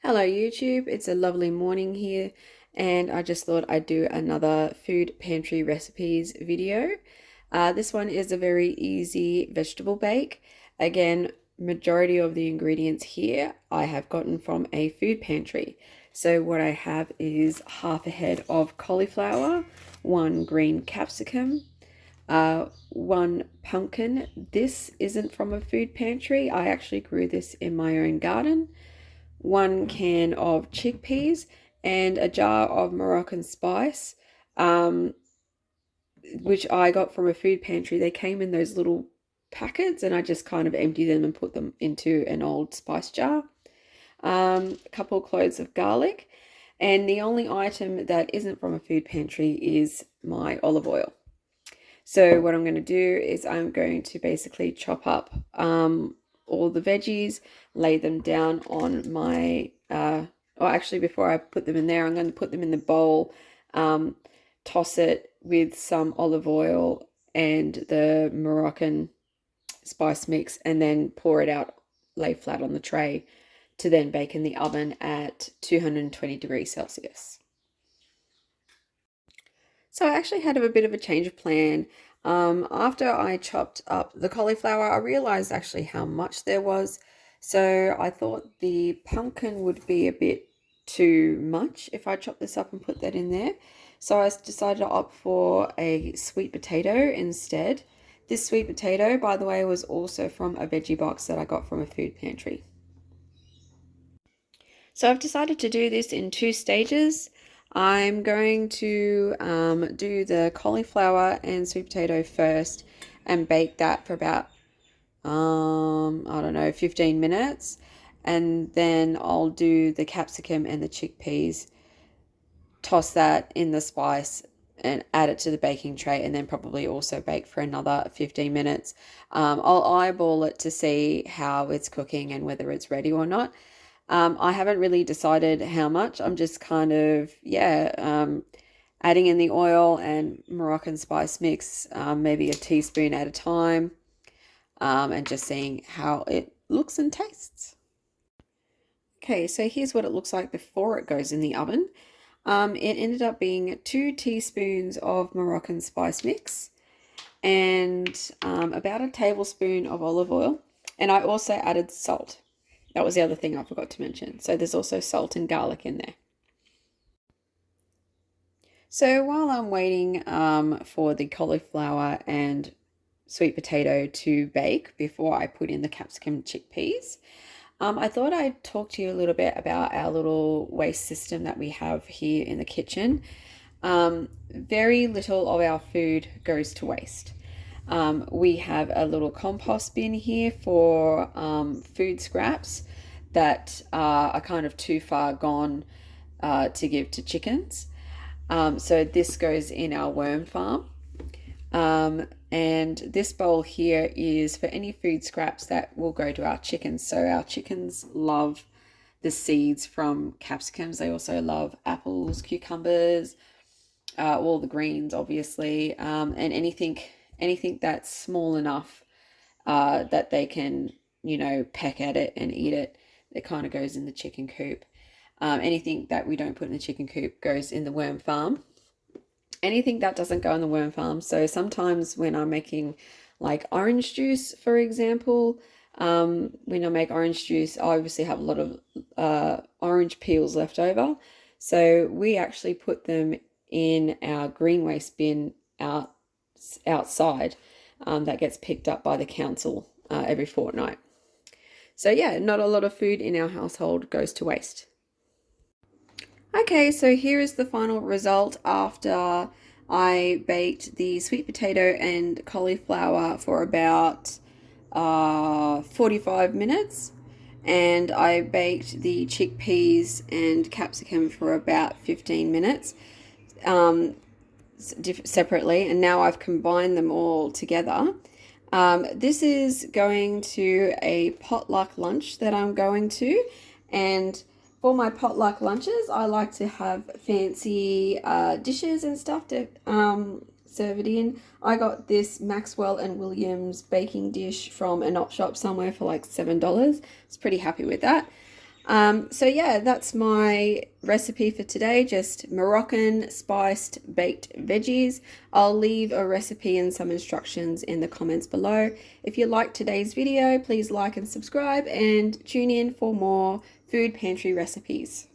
Hello YouTube, it's a lovely morning here and I just thought I'd do another food pantry recipes video. This one is a very easy vegetable bake. Again, majority of the ingredients here I have gotten from a food pantry. So what I have is half a head of cauliflower, one green capsicum, one pumpkin. This isn't from a food pantry. I actually grew this in my own garden. One can of chickpeas and a jar of Moroccan spice, which I got from a food pantry. They came in those little packets and I just kind of emptied them and put them into an old spice jar. A couple cloves of garlic, and the only item that isn't from a food pantry is my olive oil. So what I'm going to do is I'm going to basically chop up all the veggies, lay them down on my, or actually before I put them in there, I'm going to put them in the bowl, toss it with some olive oil and the Moroccan spice mix, and then pour it out, lay flat on the tray to then bake in the oven at 220 degrees Celsius. So I actually had a bit of a change of plan. After I chopped up the cauliflower, I realized actually how much there was. So I thought the pumpkin would be a bit too much if I chop this up and put that in there. So I decided to opt for a sweet potato instead. This sweet potato, by the way, was also from a veggie box that I got from a food pantry. So I've decided to do this in two stages. I'm going to do the cauliflower and sweet potato first and bake that for about, I don't know, 15 minutes. And then I'll do the capsicum and the chickpeas, toss that in the spice and add it to the baking tray, and then probably also bake for another 15 minutes. I'll eyeball it to see how it's cooking and whether it's ready or not. I haven't really decided how much. I'm just kind of, adding in the oil and Moroccan spice mix, maybe a teaspoon at a time, and just seeing how it looks and tastes. Okay, so here's what it looks like before it goes in the oven. It ended up being 2 teaspoons of Moroccan spice mix and about a tablespoon of olive oil. And I also added salt. That was the other thing I forgot to mention. So there's also salt and garlic in there. So while I'm waiting for the cauliflower and sweet potato to bake before I put in the capsicum chickpeas, I thought I'd talk to you a little bit about our little waste system that we have here in the kitchen. Very little of our food goes to waste. We have a little compost bin here for food scraps that are kind of too far gone to give to chickens. So this goes in our worm farm. And this bowl here is for any food scraps that will go to our chickens. So our chickens love the seeds from capsicums. They also love apples, cucumbers, all the greens, obviously, and anything that's small enough that they can, peck at it and eat it. It kind of goes in the chicken coop. Anything that we don't put in the chicken coop goes in the worm farm. Anything that doesn't go in the worm farm. So sometimes when I'm making like orange juice, for example, when I make orange juice, I obviously have a lot of orange peels left over. So we actually put them in our green waste bin outside that gets picked up by the council every fortnight. So yeah, not a lot of food in our household goes to waste. Okay, so here is the final result after I baked the sweet potato and cauliflower for about 45 minutes, and I baked the chickpeas and capsicum for about 15 minutes separately, and now I've combined them all together. This is going to a potluck lunch that I'm going to, and for my potluck lunches, I like to have fancy dishes and stuff to serve it in. I got this Maxwell and Williams baking dish from an op shop somewhere for like $7. I was pretty happy with that. So yeah, that's my recipe for today, just Moroccan spiced baked veggies. I'll leave a recipe and some instructions in the comments below. If you liked today's video, please like and subscribe and tune in for more food pantry recipes.